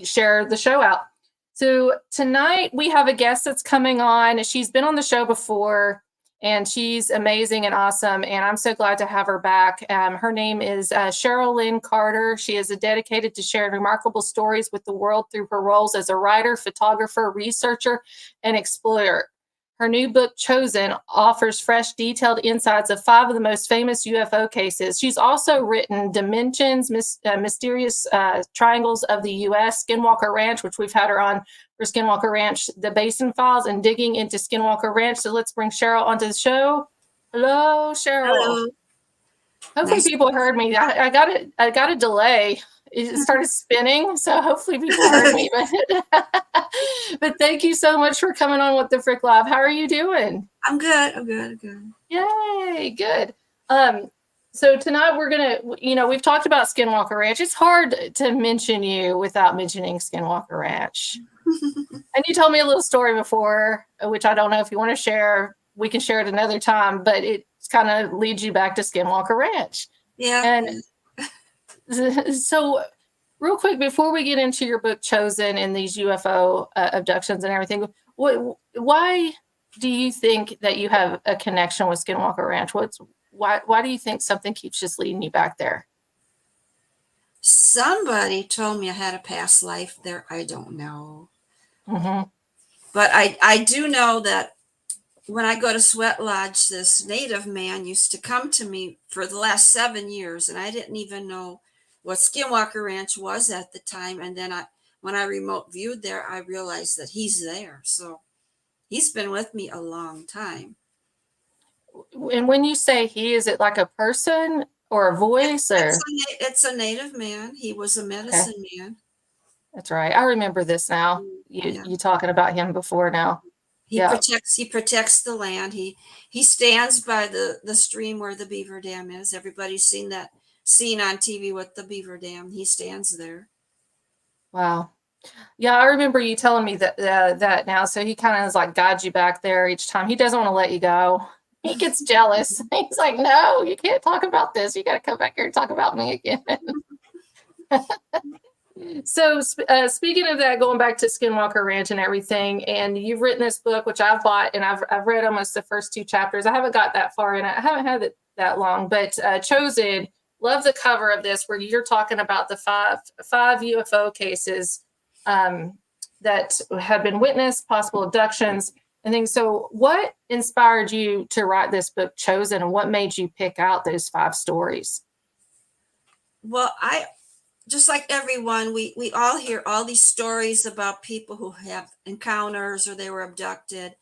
share the show out. So tonight we have a guest that's coming on. She's been on the show before, and she's amazing and awesome. And I'm so glad to have her back. Her name is Cheryl Lynn Carter. She is dedicated to sharing remarkable stories with the world through her roles as a writer, photographer, researcher, and explorer. Her new book, Chosen, offers fresh, detailed insights of 5 of the most famous UFO cases. She's also written Dimensions, Mysterious Triangles of the U.S., Skinwalker Ranch, which we've had her on for Skinwalker Ranch, The Basin Files, and Digging into Skinwalker Ranch. So let's bring Cheryl onto the show. Hello, Cheryl. Hello. Hopefully Nice. People heard me. I got a delay. It started spinning, so hopefully people heard me. But thank you so much for coming on with the Frick Live. How are you doing? I'm good. Yay, good. So tonight we're gonna, we've talked about Skinwalker Ranch. It's hard to mention you without mentioning Skinwalker Ranch. And you told me a little story before, which I don't know if you want to share. We can share it another time, but it kind of leads you back to Skinwalker Ranch. Yeah. And so real quick, before we get into your book, Chosen, and these UFO abductions and everything, why do you think that you have a connection with Skinwalker Ranch? Why do you think something keeps just leading you back there? Somebody told me I had a past life there. I don't know. Mm-hmm. But I do know that when I go to Sweat Lodge, this native man used to come to me for the last 7 years, and I didn't even know what Skinwalker Ranch was at the time. And then when I remote viewed there, I realized that he's there. So he's been with me a long time. And when you say he, is it like a person or a voice? It's a native man. He was a medicine man. That's right. I remember this now. You talking about him before now. He protects the land. He stands by the stream where the beaver dam is. Everybody's seen that scene on TV with the beaver dam. He stands there. Wow. Yeah, I remember you telling me that now. So he kind of is like guides you back there each time. He doesn't want to let you go. He gets jealous. He's like, no, you can't talk about this. You got to come back here and talk about me again. So speaking of that, going back to Skinwalker Ranch and everything, and you've written this book, which I've bought, and I've read almost the first 2 chapters. I haven't got that far in it. I haven't had it that long, but Chosen, love the cover of this, where you're talking about the five UFO cases that have been witnessed, possible abductions, and things. So what inspired you to write this book, Chosen, and what made you pick out those 5 stories? Well, just like everyone, we all hear all these stories about people who have encounters or they were abducted.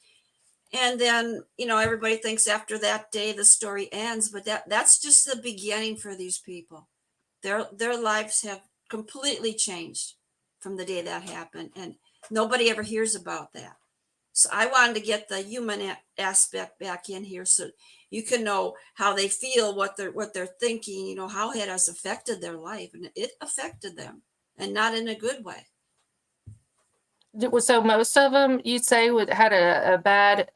And then, everybody thinks after that day the story ends, but that's just the beginning for these people. Their lives have completely changed from the day that happened, and nobody ever hears about that. So I wanted to get the human aspect back in here so you can know how they feel, what they're thinking, how it has affected their life. And it affected them, and not in a good way. So most of them, you'd say, had a bad,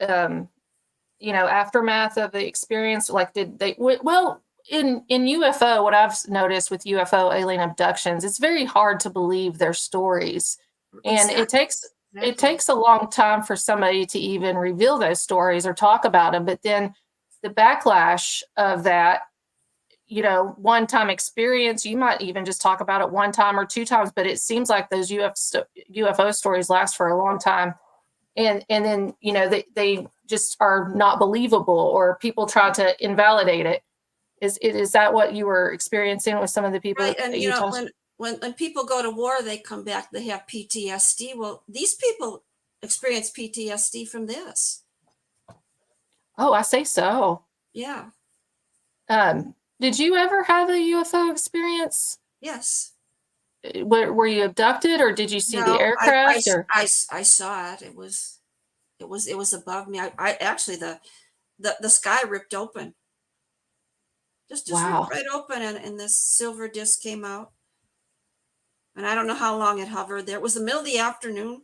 aftermath of the experience. Like, did they? Well, in UFO, what I've noticed with UFO alien abductions, it's very hard to believe their stories, and it takes a long time for somebody to even reveal those stories or talk about them. But then the backlash of that, one-time experience, you might even just talk about it 1 time or 2 times, but it seems like those UFO stories last for a long time. And then, they just are not believable, or people try to invalidate it. Is that what you were experiencing with some of the people? Right. And, when people go to war, they come back, they have PTSD. Well, these people experience PTSD from this. Oh, I say so. Yeah. Did you ever have a UFO experience? Yes. Were you abducted, or did you see the aircraft? I saw it. It was above me. I actually, the sky ripped open. Just Wow. ripped right open, and this silver disc came out. And I don't know how long it hovered there. It was the middle of the afternoon.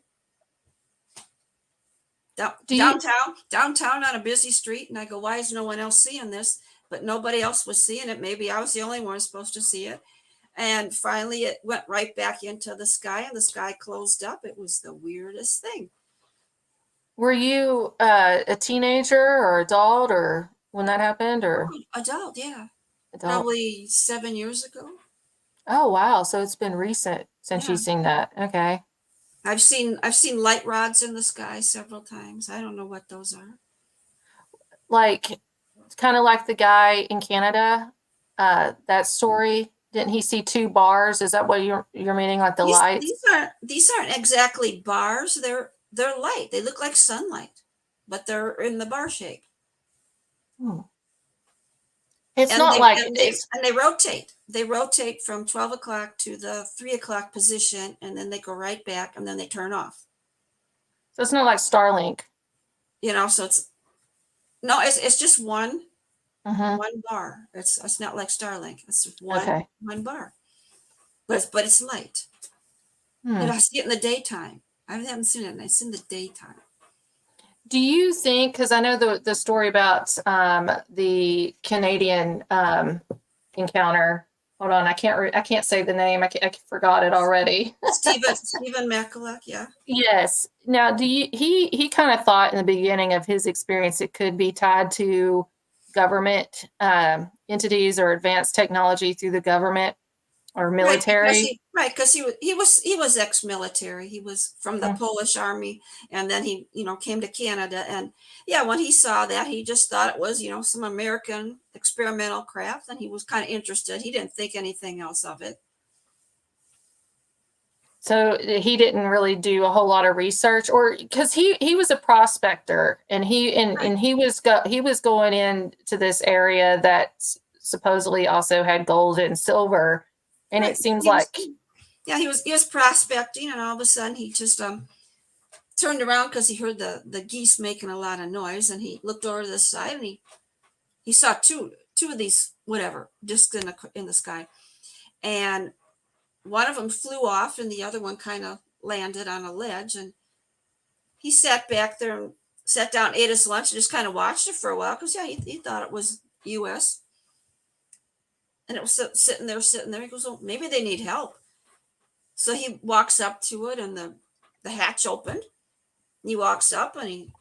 Downtown on a busy street. And I go, why is no one else seeing this? But nobody else was seeing it. Maybe I was the only one supposed to see it. And finally it went right back into the sky, and the sky closed up. It was the weirdest thing. Were you a teenager or adult or when that happened or Adult, yeah. adult? Probably 7 years ago. Oh, wow. So it's been recent since Yeah. you've seen that. Okay. I've seen light rods in the sky several times. I don't know what those are. Like kind of like the guy in Canada, that story. Didn't he see two bars? Is that what you're meaning, like the These lights? these aren't exactly bars. They're light. They look like sunlight, but they're in the bar shape. Hmm. It's And not they like and they it's and they rotate. They rotate from 12 o'clock to the 3 o'clock position, and then they go right back, and then they turn off. so it's not like Starlink. So it's just one Mm-hmm. bar. It's not like Starlink. It's Okay. one bar, but it's light. And Hmm. I see it in the daytime. I haven't seen it. It's in the daytime. Do you think, because I know the story about the Canadian encounter. Hold on, I can't say the name. I forgot it already. Stephen McCulloch, yeah. Yes. Now, he kind of thought in the beginning of his experience it could be tied to government entities or advanced technology through the government or military. Because he was ex-military. He was from the Mm. Polish army, and then he came to Canada. And yeah, when he saw that, he just thought it was some American experimental craft, and he was kind of interested. He didn't think anything else of it. So he didn't really do a whole lot of research, or because he was a prospector and he was going into this area that supposedly also had gold and silver, and Right. it seems like He was prospecting, and all of a sudden he just turned around because he heard the geese making a lot of noise, and he looked over to the side, and he saw two of these whatever discs in the sky, and one of them flew off, and the other one kind of landed on a ledge, and he sat back there and sat down, ate his lunch, and just kind of watched it for a while because he thought it was U.S. and it was sitting there. He goes, "Oh, maybe they need help." So he walks up to it, and the hatch opened. He walks up and he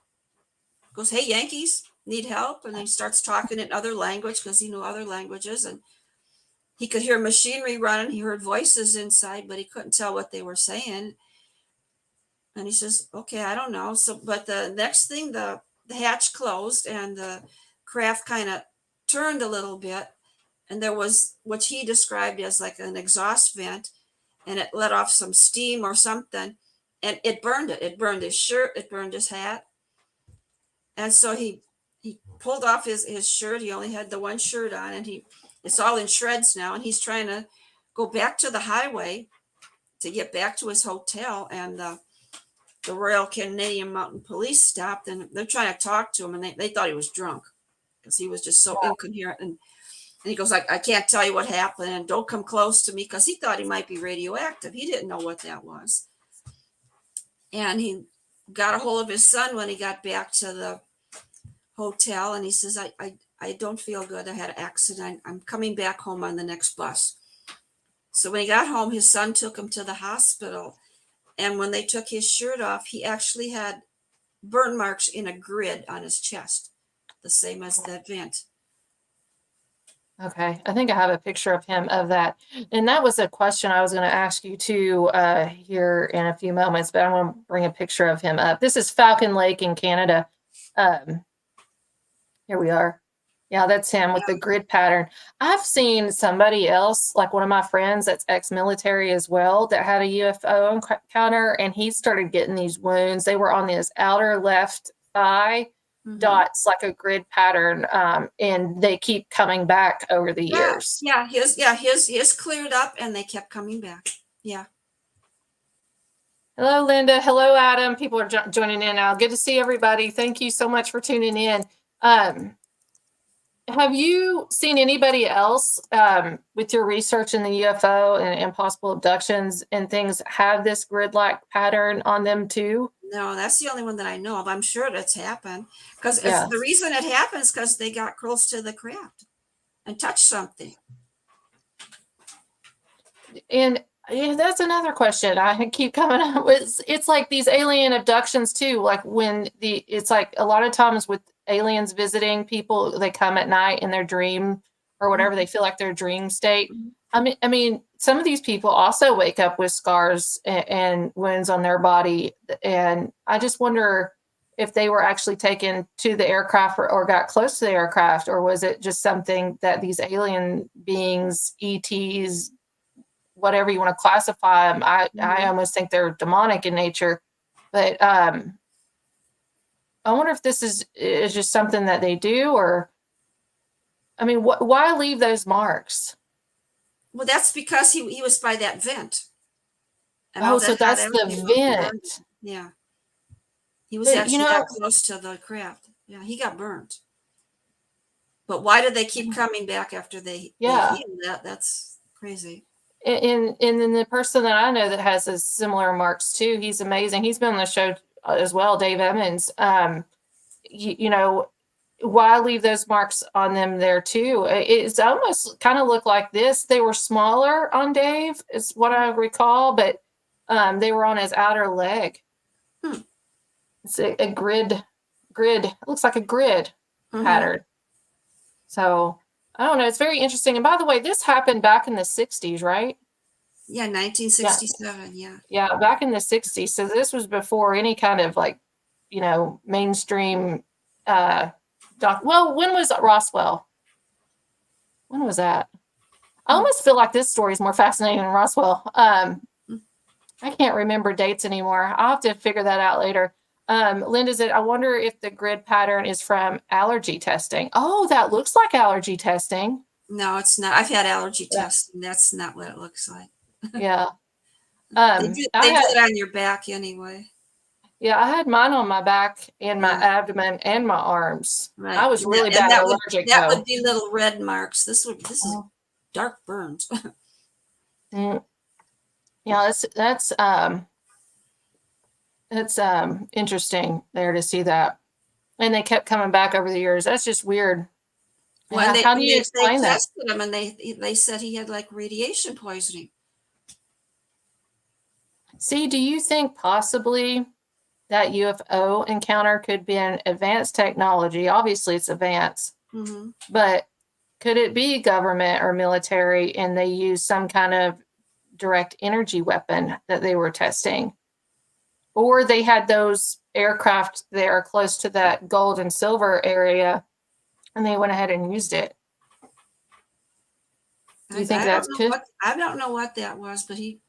goes, "Hey, Yankees, need help?" And he starts talking in other language because he knew other languages, and he could hear machinery running. He heard voices inside, but he couldn't tell what they were saying. And he says, "Okay, I don't know." So, but the next thing, the hatch closed, and the craft kind of turned a little bit, and there was what he described as like an exhaust vent, and it let off some steam or something, and it burned it. It burned his shirt. It burned his hat. And so he pulled off his shirt. He only had the one shirt on, and it's all in shreds now. And he's trying to go back to the highway to get back to his hotel. And the Royal Canadian Mountain Police stopped, and they're trying to talk to him, and they thought he was drunk because he was just so incoherent. And he goes, I can't tell you what happened, and don't come close to me, because he thought he might be radioactive. He didn't know what that was. And he got a hold of his son when he got back to the hotel, and he says, I don't feel good. I had an accident. I'm coming back home on the next bus. So when he got home, his son took him to the hospital. And when they took his shirt off, he actually had burn marks in a grid on his chest, the same as that vent. Okay, I think I have a picture of him of that. And that was a question I was going to ask you too here in a few moments, but I want to bring a picture of him up. This is Falcon Lake in Canada. Here we are. Yeah, that's him with the grid pattern. I've seen somebody else, like one of my friends that's ex-military as well, that had a UFO encounter, and he started getting these wounds. They were on his outer left thigh. Mm-hmm. Dots like a grid pattern, and they keep coming back over the years. His cleared up, and they kept coming back. Yeah. Hello, Linda. Hello, Adam. People are joining in now. Good to see everybody. Thank you so much for tuning in. Have you seen anybody else with your research in the UFO and impossible abductions and things have this grid-like pattern on them too? No, that's the only one that I know of. I'm sure that's happened because the reason it happens because they got close to the craft and touched something. And yeah, that's another question I keep coming up with. It's like these alien abductions too. Like when it's like a lot of times with aliens visiting people, they come at night in their dream or whatever. They feel like their dream state. Mhm. I mean, some of these people also wake up with scars and wounds on their body, and I just wonder if they were actually taken to the aircraft or got close to the aircraft, or was it just something that these alien beings, ETs, whatever you want to classify them. I Mhm. almost think they're demonic in nature, but I wonder if this is just something that they do, or I mean, why leave those marks? Well, that's because he was by that vent, and all Oh, so that hot that's air the came up and burned vent. him. Yeah, he was But actually that close to the craft. Yeah, he got burnt. But why do they keep coming back after they yeah. heal? That's crazy. And then the person that I know that has a similar marks too, he's amazing. He's been on the show as well, Dave Emmons. You know, why leave those marks on them there too? It's almost kind of looked like this. They were smaller on Dave, is what I recall, but they were on his outer leg. Hmm. It's a grid. It looks like a grid Mm-hmm. pattern. So I don't know. It's very interesting. And by the way, this happened back in the 60s, right? Yeah, Yeah. 1967. Yeah. Yeah, back in the 60s. So this was before any kind of like, mainstream well, when was Roswell? When was that? I Hmm. almost feel like this story is more fascinating than Roswell. Hmm. I can't remember dates anymore. I'll have to figure that out later. Linda said, I wonder if the grid pattern is from allergy testing. Oh, that looks like allergy testing. No, it's not. I've had allergy Yeah. tests, and that's not what it looks like. Yeah. They do I they do had, it on your back anyway. yeah, I had mine on my back and my Yeah, abdomen and my arms. I right. was And that really and bad allergic that would though. be little red marks. This is Oh. dark burns. Mm, yeah, that's interesting there to see that. And they kept coming back over the years. That's just weird. When How do when you they explain that? tested him and they said he had like radiation poisoning. See, do you think possibly that UFO encounter could be an advanced technology? Obviously, it's advanced, Hmm. but could it be government or military and they use some kind of direct energy weapon that they were testing? Or they had those aircraft there close to that gold and silver area and they went ahead and used it. Do you think I don't that's know good? what that was, but he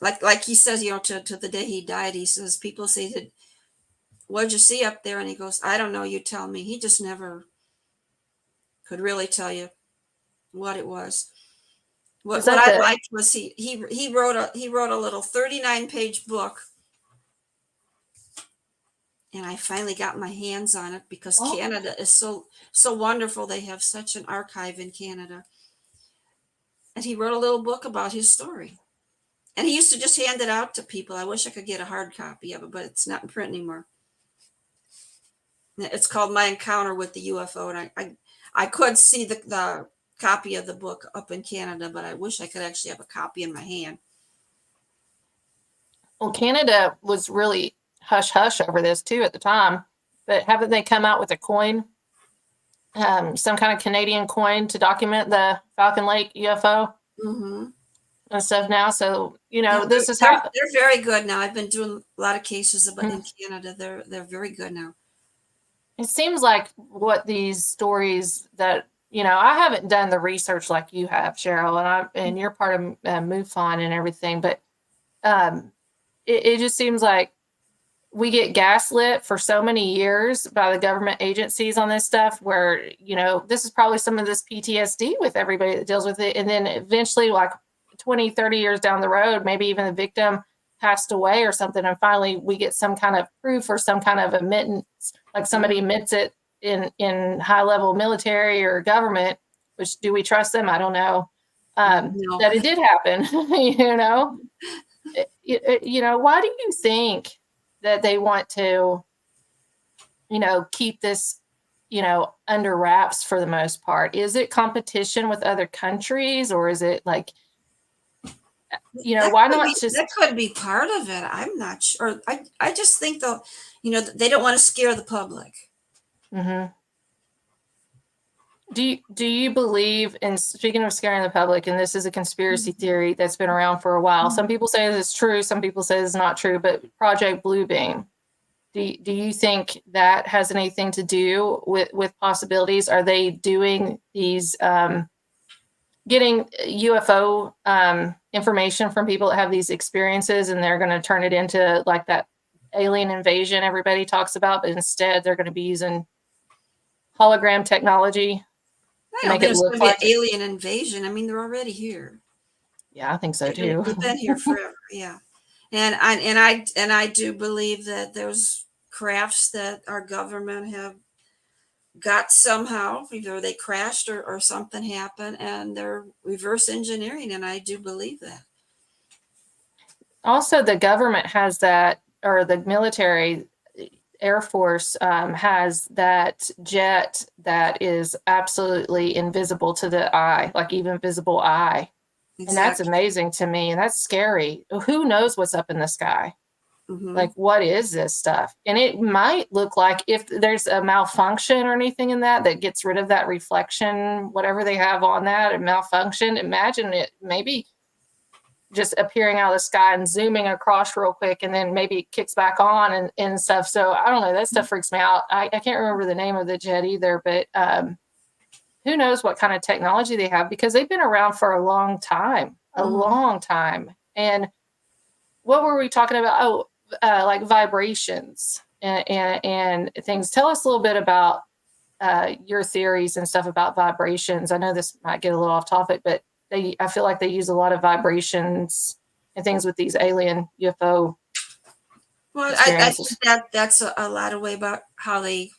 like he says, to the day he died, he says people say that what'd you see up there, and he goes, I don't know, you tell me. He just never could really tell you what it was. Is What that I the liked was he wrote a little 39-page book, and I finally got my hands on it because oh, Canada is so wonderful. They have such an archive in Canada. And he wrote a little book about his story. And he used to just hand it out to people. I wish I could get a hard copy of it, but it's not in print anymore. It's called My Encounter with the UFO, and I could see the copy of the book up in Canada, but I wish I could actually have a copy in my hand. well, Canada was really hush hush over this too at the time, but haven't they come out with a coin, some kind of Canadian coin to document the Falcon Lake UFO Hmm. and stuff now? So, Yeah, this is how they're very good now. I've been doing a lot of cases about mm, in Canada. They're very good now. it seems like what these stories that, I haven't done the research like you have, Cheryl, and you're part of MUFON and everything, but um, it just seems like we get gaslit for so many years by the government agencies on this stuff where, this is probably some of this PTSD with everybody that deals with it. And then eventually, like 20, 30 years down the road, maybe even the victim passed away or something. And finally, we get some kind of proof or some kind of admittance, like somebody Mhm. admits it in high level military or government, which do we trust them? I don't know. No. That it did happen, why do you think that they want to, keep this, under wraps for the most part? Is it competition with other countries, or is it like, why not just. That could be part of it. I'm not sure. I just think though, they don't want to scare the public. Mm-hmm. Do you believe in, speaking of scaring the public, and this is a conspiracy theory that's been around for a while. Some people say it's true, some people say it's not true, but Project Bluebeam. Do you think that has anything to do with possibilities? Are they doing these getting UFO information from people that have these experiences, and they're going to turn it into like that alien invasion everybody talks about, but instead they're going to be using hologram technology? I don't think it's going to be an alien invasion. I mean, they're already here. Yeah, I think so too. They've been here forever. Yeah, and I do believe that there's crafts that our government have got somehow, either they crashed or something happened, and they're reverse engineering, and I do believe that. Also, the government has that, or the military, Air Force has that jet that is absolutely invisible to the eye, like even visible eye. Exactly. And that's amazing to me. And that's scary. Who knows what's up in the sky? Mm-hmm. Like, what is this stuff? And it might look like, if there's a malfunction or anything in that gets rid of that reflection, whatever they have on that, and malfunction, imagine it maybe just appearing out of the sky and zooming across real quick, and then maybe it kicks back on and stuff. So I don't know. That stuff freaks me out. I can't remember the name of the jet either, but who knows what kind of technology they have, because they've been around for a long time, long time. And what were we talking about? Oh, like vibrations and things. Tell us a little bit about your theories and stuff about vibrations. I know this might get a little off topic, but I feel like they use a lot of vibrations and things with these alien UFO. Well, I think that's a lot of way about how they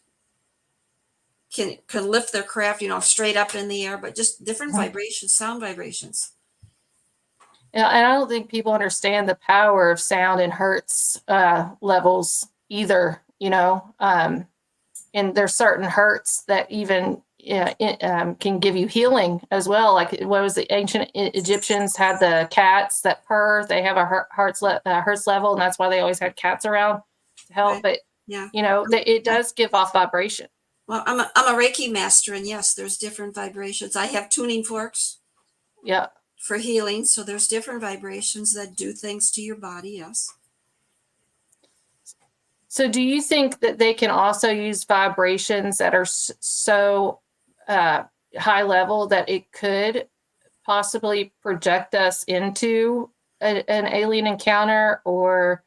can lift their craft, straight up in the air, but just different vibrations, sound vibrations. Yeah, and I don't think people understand the power of sound and hertz levels either, and there's certain hertz that even can give you healing as well. Like, what was the ancient Egyptians had the cats that purr? They have a hertz level, and that's why they always had cats around to help. Right. But yeah, it does give off vibration. Well, I'm a Reiki master, and yes, there's different vibrations. I have tuning forks. Yeah. For healing, so there's different vibrations that do things to your body. Yes. So do you think that they can also use vibrations that are so high level that it could possibly project us into an alien encounter, or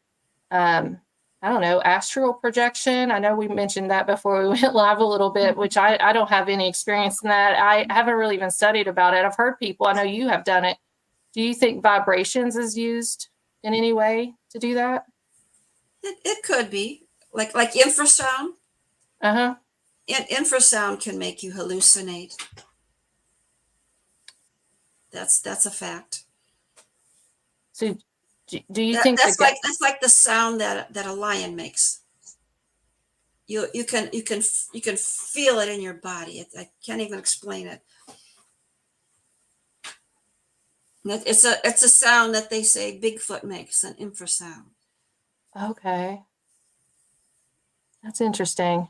I don't know, astral projection? I know we mentioned that before we went live a little bit, which I don't have any experience in that. I haven't really even studied about it. I've heard people, I know you have done it. Do you think vibrations is used in any way to do that? It could be like infrasound. Uh-huh. Infrasound can make you hallucinate. That's a fact. So do you think that's like the sound that a lion makes? You can feel it in your body. I can't even explain it. It's a sound that they say Bigfoot makes, an infrasound. Okay, that's interesting.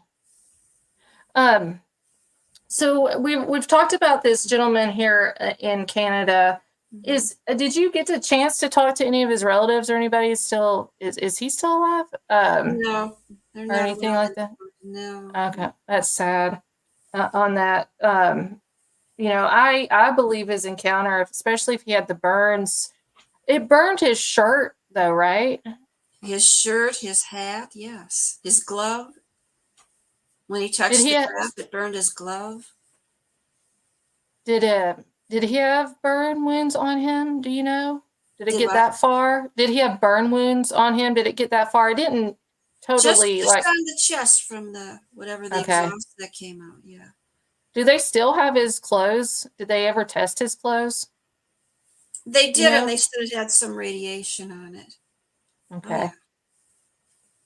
So we've talked about this gentleman here in Canada. Did you get the chance to talk to any of his relatives or anybody still? Is he still alive? No, or anything like that? No. Okay, that's sad. On that, I believe his encounter, especially if he had the burns, it burned his shirt though, right? His shirt, his hat, yes, his glove. When he touched the craft, it burned his glove. Did he have burn wounds on him? Do you know? Did it get that far? Did he have burn wounds on him? Did it get that far? It didn't totally just on the chest from the exhaust that came out. Yeah. Do they still have his clothes? Did they ever test his clothes? They did, and they still had some radiation on it. Okay. Oh, yeah.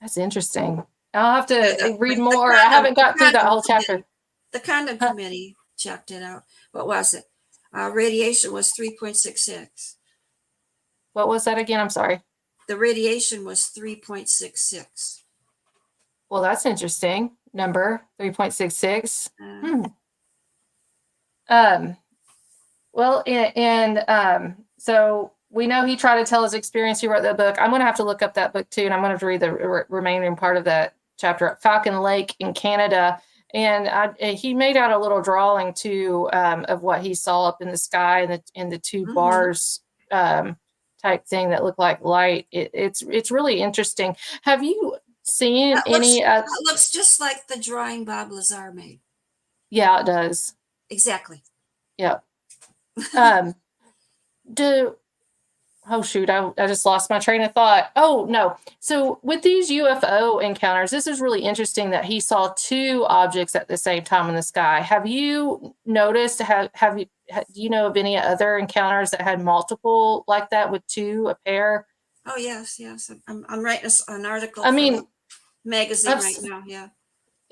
That's interesting. I'll have to read more. I haven't got through that whole chapter. The condom committee checked it out. What was it? Radiation was 3.66. What was that again? I'm sorry. The radiation was 3.66. Well, that's interesting. Number 3.66. Well, so we know he tried to tell his experience. He wrote that book. I'm going to have to look up that book too, and I'm going to have to read the remaining part of that chapter at Falcon Lake in Canada. And he made out a little drawing too of what he saw up in the sky and the two bars type thing that looked like light. It's really interesting. Have you seen any? It looks just like the drawing Bob Lazar made. Yeah, it does. Exactly. Yep. Oh shoot, I just lost my train of thought. Oh no. So with these UFO encounters, this is really interesting that he saw two objects at the same time in the sky. Have you noticed, do you know of any other encounters that had multiple like that with a pair? Oh yes. I'm writing an article I mean, magazine right now. Yeah.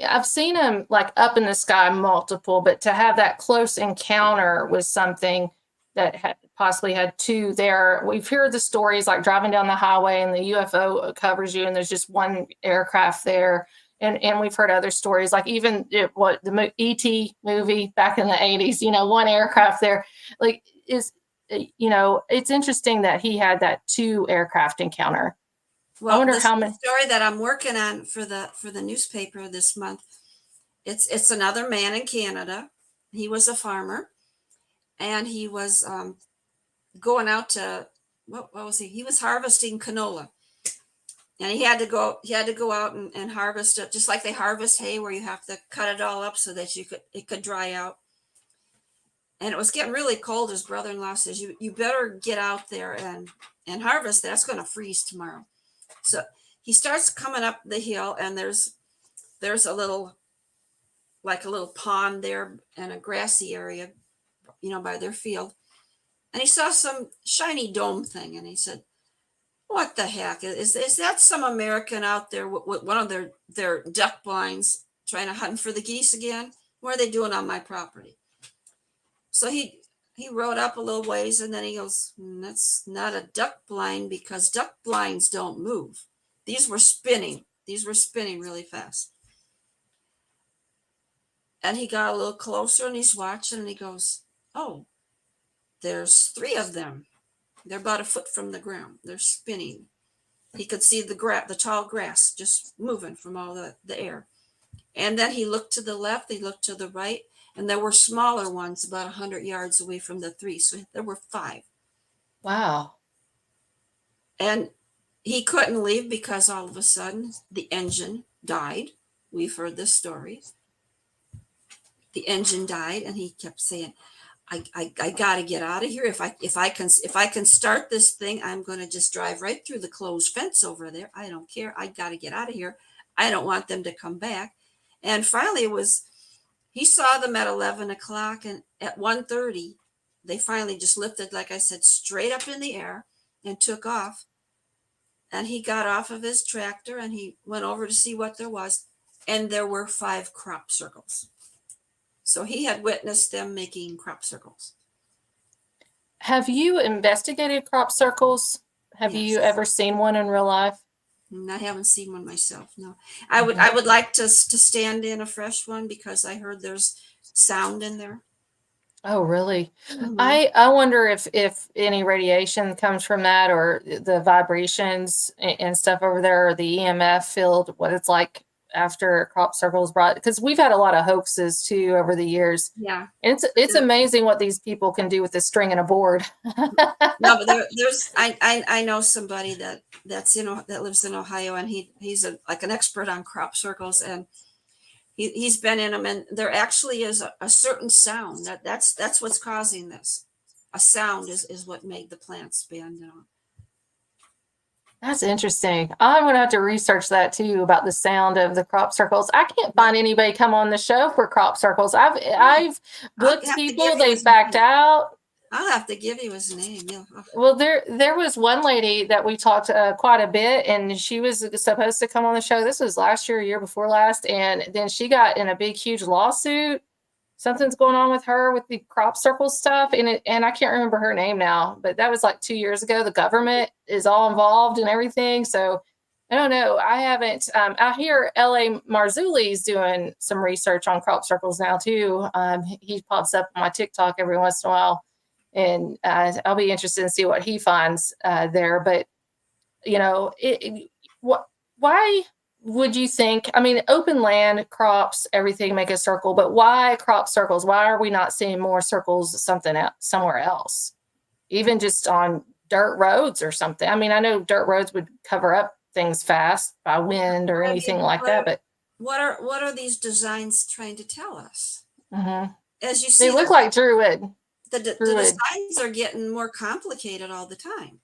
I've seen them like up in the sky multiple, but to have that close encounter with something that possibly had two there. We've heard the stories like driving down the highway and the UFO covers you and there's just one aircraft there. And we've heard other stories like even the E.T. movie back in the 80s, one aircraft there. Like it's interesting that he had that two aircraft encounter. Well, I wonder how many story that I'm working on for the newspaper this month. It's another man in Canada. He was a farmer, and he was going out to what was he? He was harvesting canola, and he had to go out and harvest it just like they harvest hay, where you have to cut it all up so that it could dry out. And it was getting really cold. His brother-in-law says, "You better get out there and harvest. That's going to freeze tomorrow." So he starts coming up the hill, and there's a little pond there and a grassy area, by their field. And he saw some shiny dome thing, and he said, "What the heck? Is that some American out there with one of their duck blinds trying to hunt for the geese again? What are they doing on my property?" So he rode up a little ways, and then he goes, "That's not a duck blind, because duck blinds don't move." These were spinning really fast. And he got a little closer, and he's watching, and he goes, "Oh, there's three of them. They're about a foot from the ground. They're spinning." He could see the tall grass just moving from all the air. And then he looked to the left, he looked to the right, and there were smaller ones about 100 yards away from the three. So there were 5. Wow. And he couldn't leave because all of a sudden the engine died. We've heard this story. The engine died, and he kept saying, I got to get out of here. If I can start this thing, I'm going to just drive right through the closed fence over there. I don't care. I got to get out of here. I don't want them to come back. And finally he saw them at 11 o'clock, and at 1:30, they finally just lifted, like I said, straight up in the air and took off. And he got off of his tractor, and he went over to see what there was. And there were 5 crop circles. So he had witnessed them making crop circles. Have you investigated crop circles? Have Yes. you ever seen one in real life? I haven't seen one myself. No, I would like to stand in a fresh one, because I heard there's sound in there. Oh, really? Mhm. I wonder if any radiation comes from that, or the vibrations and stuff over there, or the EMF field, what it's like after crop circles brought, because we've had a lot of hoaxes too over the years. Yeah. It's amazing what these people can do with the string and a board. No, but there's I know somebody that lives in Ohio, and he's like an expert on crop circles, and he's been in them, and there actually is a certain sound that's what's causing this. A sound is what made the plants bend. That's interesting. I'm going to have to research that too, about the sound of the crop circles. I can't find anybody come on the show for crop circles. I've booked people, they've backed out. I'll have to give you his name. Yeah. Well, there was one lady that we talked quite a bit, and she was supposed to come on the show. This was last year, year before last, and then she got in a big, huge lawsuit. something's going on with her with the crop circle stuff, and I can't remember her name now, but that was like 2 years ago. The government is all involved and everything, so I don't know. I haven't. I hear L.A. Marzulli's doing some research on crop circles now too. He pops up on my TikTok every once in a while, and I'll be interested to see what he finds there. But why would you think? I mean, open land, crops, everything make a circle, but why crop circles? Why are we not seeing more circles somewhere else, even just on dirt roads or something? I mean, I know dirt roads would cover up things fast by wind or anything like that, but what are these designs trying to tell us? Mm-hmm. As you see, they look like Druid. The designs are getting more complicated all the time.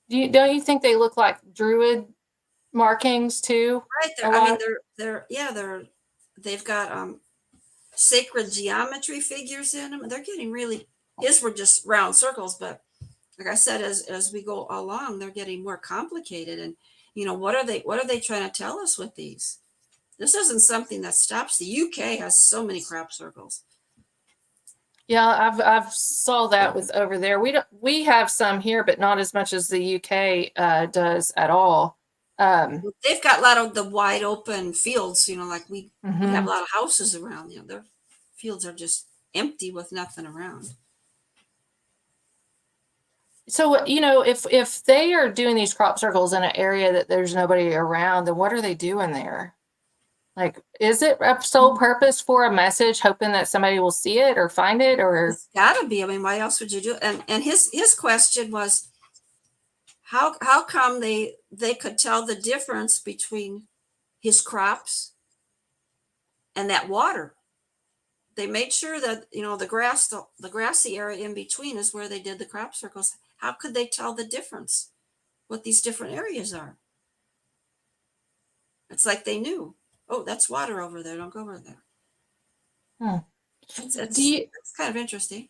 Don't you think they look like Druid markings too? Right. I mean, they've got sacred geometry figures in them. They're getting really. His were just round circles, but like I said, as we go along, they're getting more complicated. And what are they trying to tell us with these? This isn't something that stops. The UK has so many crop circles. Yeah, I've saw that with over there. We have some here, but not as much as the UK does at all. They've got a lot of the wide open fields, like we Mm-hmm. have a lot of houses around. Their fields are just empty with nothing around. So, if they are doing these crop circles in an area that there's nobody around, then what are they doing there? Like, is it a sole purpose for a message, hoping that somebody will see it or find it, or? It's gotta be. I mean, why else would you do it? And his question was, how come they could tell the difference between his crops and that water? They made sure that the grassy area in between is where they did the crop circles. How could they tell the difference, what these different areas are? It's like they knew. Oh, that's water over there. Don't go over there. It's kind of interesting.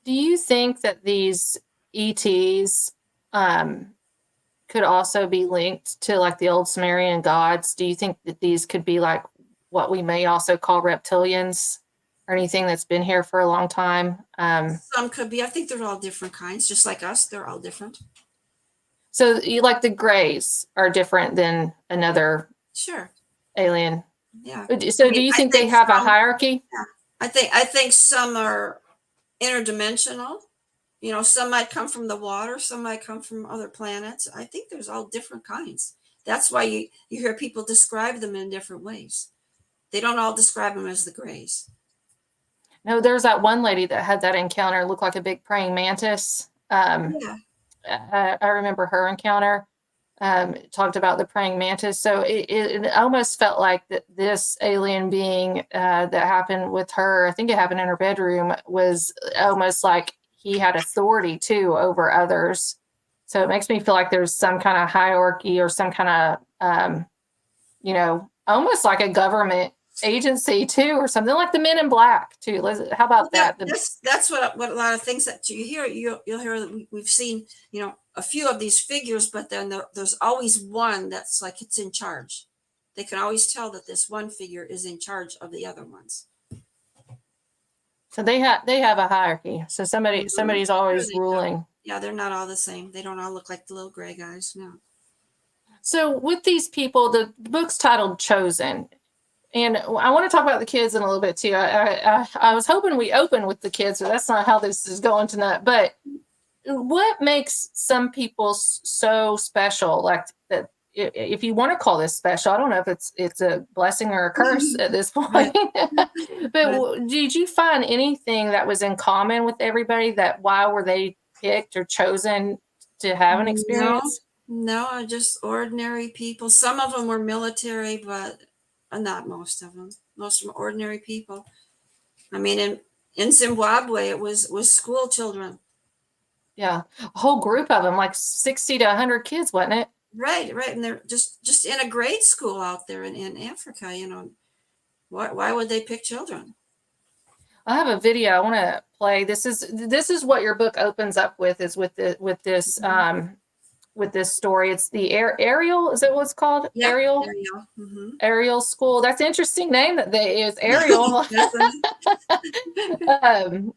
Do you think that these ETs could also be linked to like the old Sumerian gods? Do you think that these could be like what we may also call reptilians, or anything that's been here for a long time? Some could be. I think they're all different kinds, just like us. They're all different. So like the Greys are different than another alien. Yeah. So do you think they have a hierarchy? Yeah. I think some are interdimensional. Some might come from the water, some might come from other planets. I think there's all different kinds. That's why you hear people describe them in different ways. They don't all describe them as the Greys. No, there's that one lady that had that encounter, looked like a big praying mantis. I remember her encounter. Talked about the praying mantis. So it almost felt like that this alien being that happened with her, I think it happened in her bedroom, was almost like he had authority too over others. So it makes me feel like there's some kind of hierarchy or some kind of, almost like a government agency too, or something like the Men in Black too. How about that? That's what a lot of things that you hear. You'll hear that we've seen, a few of these figures, but then there's always one that's like it's in charge. They can always tell that this one figure is in charge of the other ones. So they have a hierarchy. So somebody's always ruling. Yeah, they're not all the same. They don't all look like the little gray guys. No. So with these people, the book's titled Chosen. And I want to talk about the kids in a little bit too. I was hoping we open with the kids, but that's not how this is going tonight. But what makes some people so special? Like that, if you want to call this special, I don't know if it's a blessing or a curse at this point. But did you find anything that was in common with everybody? That why were they picked or chosen to have an experience? No, just ordinary people. Some of them were military, but not most of them. Most of them are ordinary people. I mean, in Zimbabwe, it was school children. Yeah, a whole group of them, like 60 to 100 kids, wasn't it? Right. And they're just in a grade school out there in Africa. Why would they pick children? I have a video I want to play. This is what your book opens up with, is with this with this story. It's the Ariel, is that what it's called? Yeah, Ariel? Ariel. Mm-hmm. Ariel School. That's an interesting name that they is Ariel.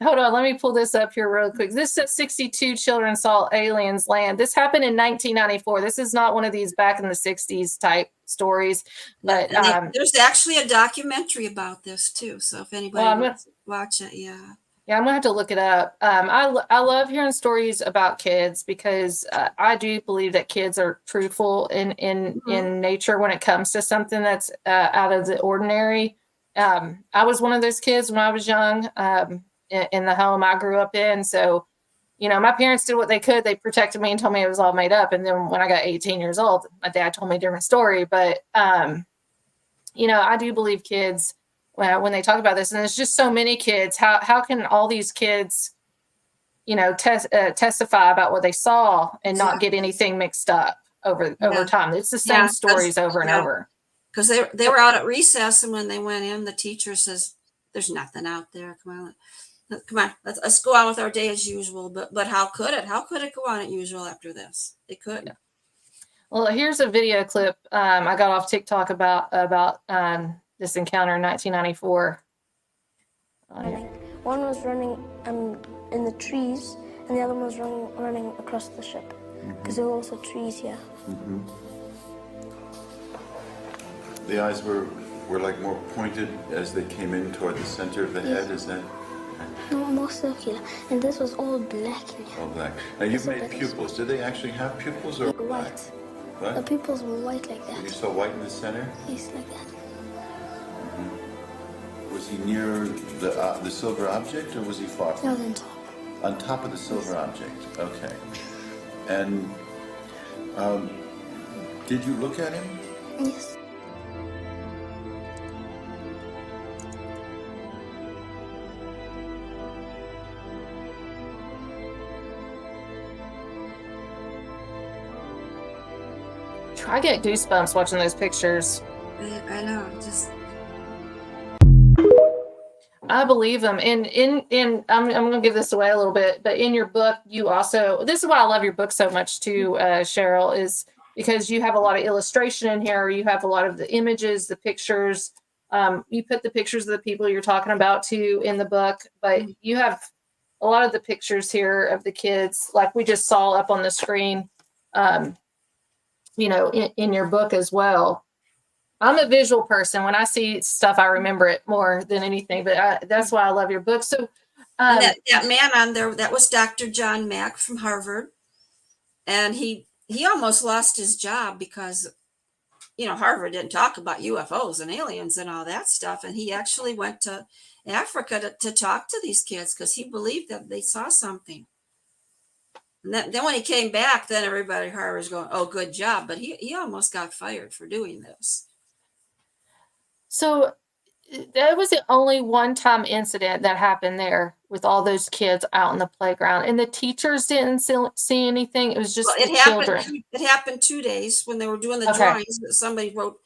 Hold on, let me pull this up here real quick. This says 62 children saw aliens land. This happened in 1994. This is not one of these back in the 60s type stories, but there's actually a documentary about this too. So if anybody wants to watch it, yeah. Yeah, I'm gonna have to look it up. I love hearing stories about kids because I do believe that kids are truthful in nature when it comes to something that's out of the ordinary. I was one of those kids when I was young in the home I grew up in. So, my parents did what they could. They protected me and told me it was all made up. And then when I got 18 years old, my dad told me a different story. But, I do believe kids, when they talk about this, and there's just so many kids, how can all these kids, testify about what they saw and not get anything mixed up over time? It's the same stories over and over. Because they were out at recess, and when they went in, the teacher says, "There's nothing out there. Come on, let's go on with our day as usual." But how could it? How could it go on as usual after this? It couldn't. Yeah. Well, here's a video clip I got off TikTok about this encounter in 1994. One was running in the trees, and the other one was running across the ship, because there were also trees here. Mm-hmm. The eyes were like more pointed as they came in toward the center of the head, is that? No, more circular. And this was all black in here. All black. Now you've made pupils. Did they actually have pupils or black? White. What? The pupils were white like that. You saw white in the center? Yes, like that. Mm-hmm. Was he near the silver object, or was he far from? No, on top. On top of the silver object. Okay. And did you look at him? Yes. I get goosebumps watching those pictures. I know. I believe them. And I'm going to give this away a little bit, but in your book, you also, this is why I love your book so much too, Cheryl, is because you have a lot of illustration in here. You have a lot of the images, the pictures. You put the pictures of the people you're talking about too in the book, but you have a lot of the pictures here of the kids, like we just saw up on the screen, in your book as well. I'm a visual person. When I see stuff, I remember it more than anything, but that's why I love your book. So that man on there, that was Dr. John Mack from Harvard. And he almost lost his job because, Harvard didn't talk about UFOs and aliens and all that stuff. And he actually went to Africa to talk to these kids because he believed that they saw something. And then when he came back, then everybody at Harvard was going, "Oh, good job." But he almost got fired for doing this. So that was the only one-time incident that happened there with all those kids out in the playground, and the teachers didn't see anything. It was just the children. It happened 2 days when they were doing the drawings. That somebody wrote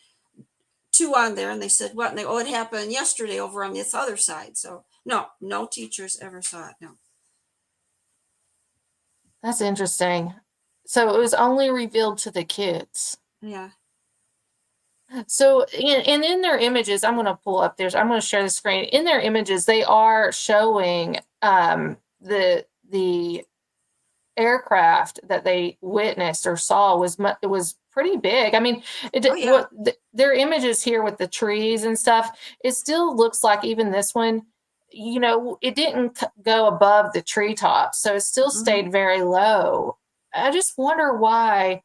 2 on there, and they said, "What?" And they, "Oh, it happened yesterday over on this other side." So no teachers ever saw it. No. That's interesting. So it was only revealed to the kids. Yeah. So, and in their images, I'm going to pull up I'm going to share the screen. In their images, they are showing the aircraft that they witnessed or saw was pretty big. I mean, their images here with the trees and stuff, it still looks like even this one, it didn't go above the treetops, so it still stayed very low. I just wonder why.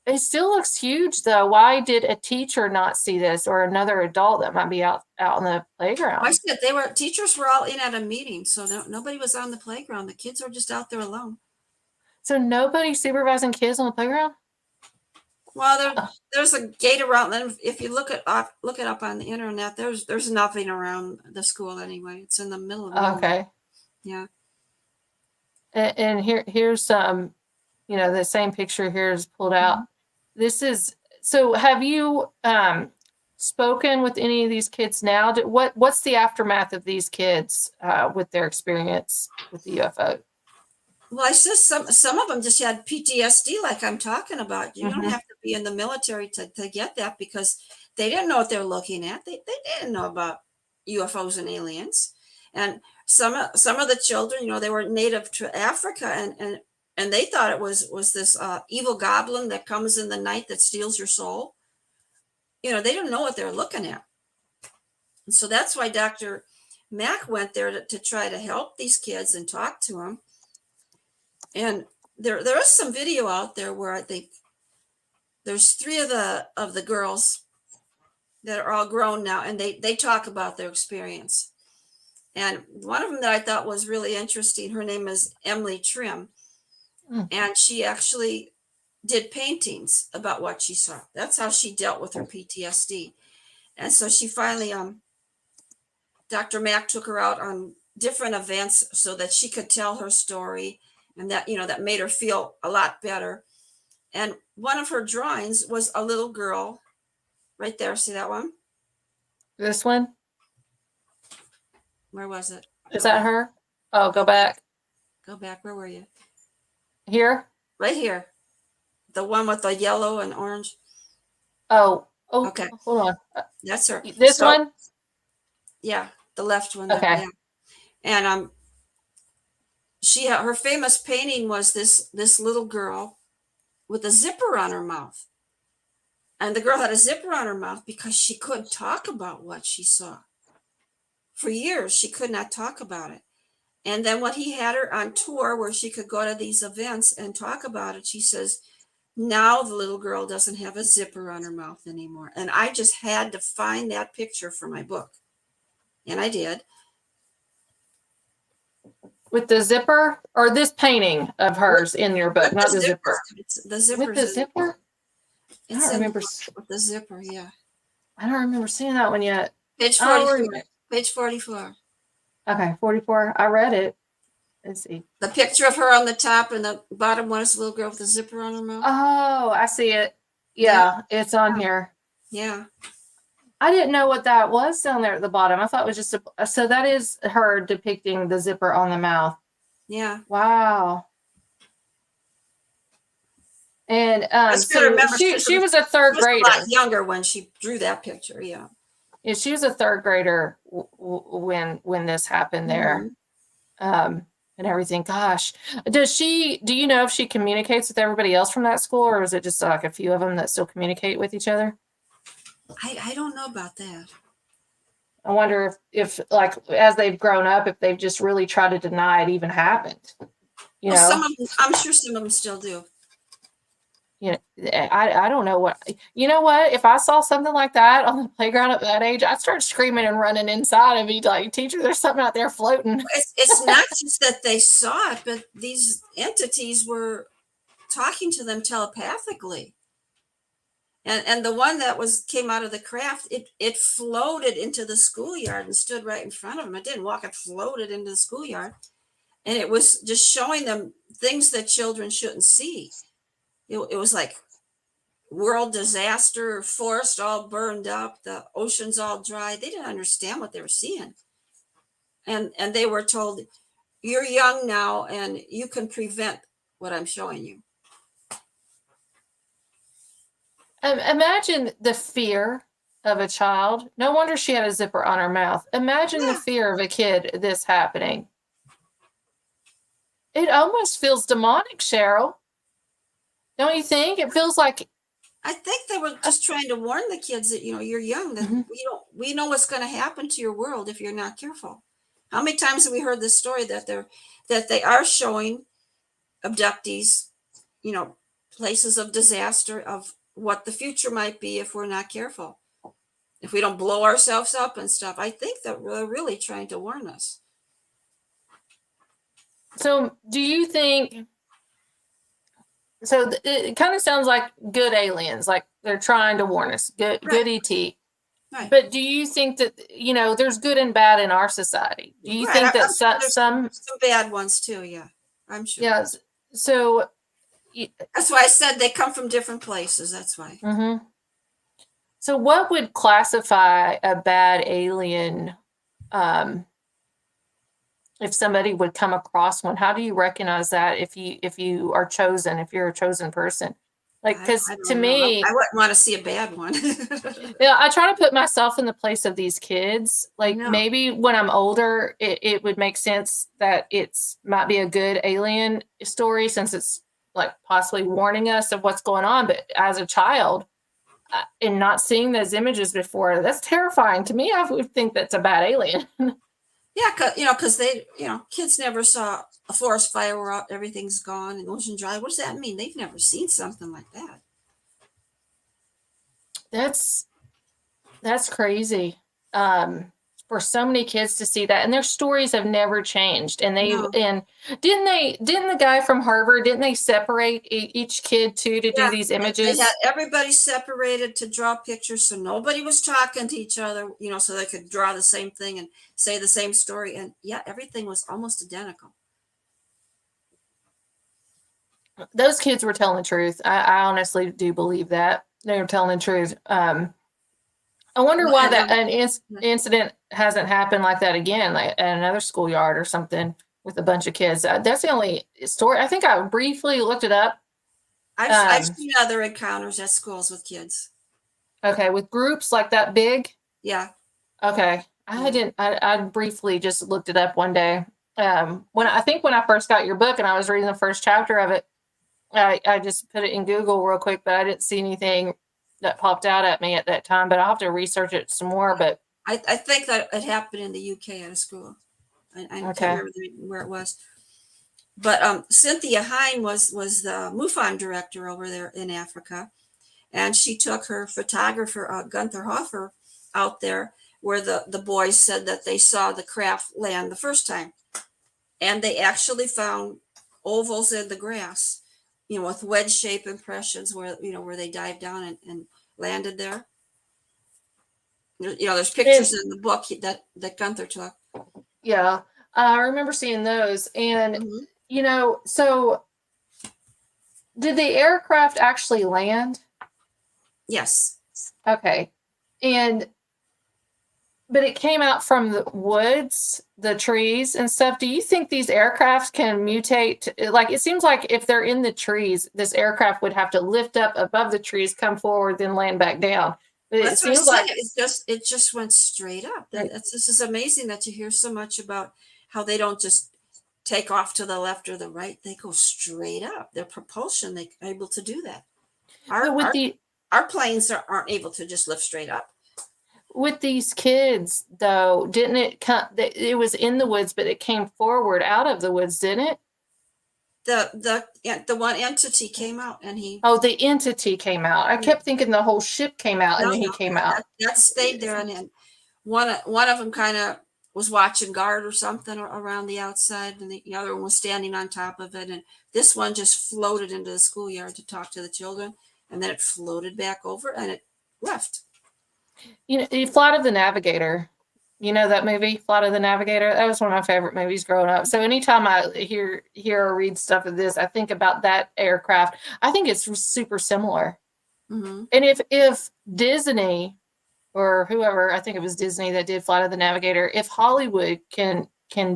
It still looks huge, though. Why did a teacher not see this, or another adult that might be out in the playground? I said teachers were all in at a meeting, so nobody was on the playground. The kids were just out there alone. So nobody supervising kids on the playground? Well, there's a gate around them. If you look it up on the internet, there's nothing around the school anyway. It's in the middle of nowhere. Okay. Yeah. And here's the same picture here is pulled out. This is, so have you spoken with any of these kids now? What's the aftermath of these kids with their experience with the UFO? Well, I said some of them just had PTSD, like I'm talking about. You don't Mhm. have to be in the military to get that, because they didn't know what they're looking at. They didn't know about UFOs and aliens. And some of the children, they were native to Africa, and they thought it was this evil goblin that comes in the night that steals your soul. They didn't know what they were looking at. And so that's why Dr. Mack went there to try to help these kids and talk to them. And there is some video out there where I think there's three of the girls that are all grown now, and they talk about their experience. And one of them that I thought was really interesting, her name is Emily Trim, and she actually did paintings about what she saw. That's how she dealt with her PTSD. And so she finally, Dr. Mack took her out on different events so that she could tell her story, and that made her feel a lot better. And one of her drawings was a little girl right there. See that one? This one? Where was it? Is that her? Oh, go back. Go back. Where were you? Here? Right here. The one with the yellow and orange. Oh, Okay. hold on. That's her. This So, one? Yeah, the left one there. Okay. Yeah. And her famous painting was this little girl with a zipper on her mouth. And the girl had a zipper on her mouth because she couldn't talk about what she saw. For years, she could not talk about it. And then when he had her on tour where she could go to these events and talk about it, she says, now the little girl doesn't have a zipper on her mouth anymore. And I just had to find that picture for my book. And I did. With the zipper, or this painting of hers in your book, not the zipper? It's the zipper. With the zipper? It's I don't remember. with the zipper, yeah. I don't remember seeing that one yet. Page Oh, 44. Page 44. okay, 44. I read it. Let's see. The picture of her on the top, and the bottom one is a little girl with a zipper on her mouth. Oh, I see it. Yeah, it's on here. Yeah. I didn't know what that was down there at the bottom. I thought it was just so that is her depicting the zipper on the mouth. Yeah. Wow. And so remember, she was a third grader. A lot younger when she drew that picture. Yeah. Yeah, she was a third grader when this happened there. And everything. Gosh, do you know if she communicates with everybody else from that school, or is it just like a few of them that still communicate with each other? I don't know about that. I wonder if like as they've grown up, if they've just really tried to deny it even happened. Some of them, I'm sure some of them still do. I don't know what. You know what? If I saw something like that on the playground at that age, I'd start screaming and running inside and be like, "Teacher, there's something out there floating." It's not just that they saw it, but these entities were talking to them telepathically. And the one that came out of the craft, it floated into the schoolyard and stood right in front of them. It didn't walk; it floated into the schoolyard, and it was just showing them things that children shouldn't see. It was like world disaster, forest all burned up, the oceans all dry. They didn't understand what they were seeing. And they were told, you're young now and you can prevent what I'm showing you. Imagine the fear of a child. No wonder she had a zipper on her mouth. Imagine the fear of a kid this happening. It almost feels demonic, Cheryl. Don't you think? It feels like. I think they were just trying to warn the kids that, you're young, that we know what's going to happen to your world if you're not careful. How many times have we heard this story that they are showing abductees, places of disaster, of what the future might be if we're not careful, if we don't blow ourselves up and stuff. I think that they're really trying to warn us. So do you think, so it kind of sounds like good aliens, like they're trying to warn us, good ET. Right. But do you think that, there's good and bad in our society? Do you think that some bad ones too? Yeah, I'm sure. Yeah. So that's why I said they come from different places. That's why. Mm-hmm. So what would classify a bad alien if somebody would come across one? How do you recognize that if you are chosen, if you're a chosen person? Like, because I to don't know. me, I wouldn't want to see a bad one. yeah, I try to put myself in the place of these kids. I Like know. maybe when I'm older, it would make sense that it's might be a good alien story since it's like possibly warning us of what's going on. But as a child, and not seeing those images before, that's terrifying to me. I would think that's a bad alien. Yeah, because they, kids never saw a forest fire where everything's gone and ocean dry. What does that mean? They've never seen something like that. That's crazy. For so many kids to see that, and their stories have never changed. And No. didn't the guy from Harvard, didn't they separate each kid too to do these They images? had everybody separated to draw pictures, so nobody was talking to each other, so they could draw the same thing and say the same story. And yeah, everything was almost identical. Those kids were telling the truth. I honestly do believe that they were telling the truth. I wonder why that an incident hasn't happened like that again, like at another schoolyard or something with a bunch of kids. That's the only story. I think I briefly looked it up. I've seen other encounters at schools with kids. Okay, with groups like that big. Yeah. Okay, I didn't. I briefly just looked it up one day. When I first got your book and I was reading the first chapter of it, I just put it in Google real quick, but I didn't see anything that popped out at me at that time, but I'll have to research it some more. But I think that it happened in the UK at a school. I can't remember where it was. But Cynthia Hine was the MUFON director over there in Africa. And she took her photographer, Gunther Hofer, out there where the boys said that they saw the craft land the first time. And they actually found ovals in the grass, with wedge-shaped impressions where they dived down and landed there. There's pictures in the book that Gunther took. Yeah, I remember seeing those. And, so did the aircraft actually land? Yes. Okay. But it came out from the woods, the trees and stuff. Do you think these aircraft can mutate? Like, it seems like if they're in the trees, this aircraft would have to lift up above the trees, come forward, then land back down. But That's what it seems like it just went straight up. This is amazing that you hear so much about how they don't just take off to the left or the right. They go straight up. Their propulsion, they're able to do that. Our planes aren't able to just lift straight up. With these kids, though, didn't it come? It was in the woods, but it came forward out of the woods, didn't it? The one entity came out, and the entity came out. I kept thinking the whole ship came out, and then he came out. That stayed there, and then one of them kind of was watching guard or something around the outside, and the other one was standing on top of it, and this one just floated into the schoolyard to talk to the children, and then it floated back over, and it left. Flight of the Navigator. You know that movie, Flight of the Navigator? That was one of my favorite movies growing up. So anytime I hear or read stuff of this, I think about that aircraft. I think it's super similar. Mm-hmm. And if Disney or whoever, I think it was Disney that did Flight of the Navigator, if Hollywood can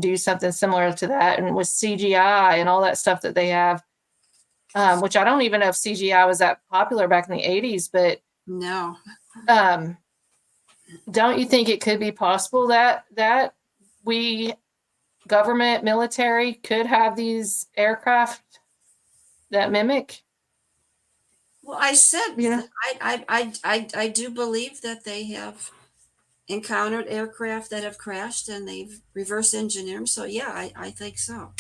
do something similar to that, and with CGI and all that stuff that they have, which I don't even know if CGI was that popular back in the 80s, but no. Don't you think it could be possible that we, government, military, could have these aircraft that mimic? Well, I said, I do believe that they have encountered aircraft that have crashed and they've reverse engineered them. So yeah, I think so.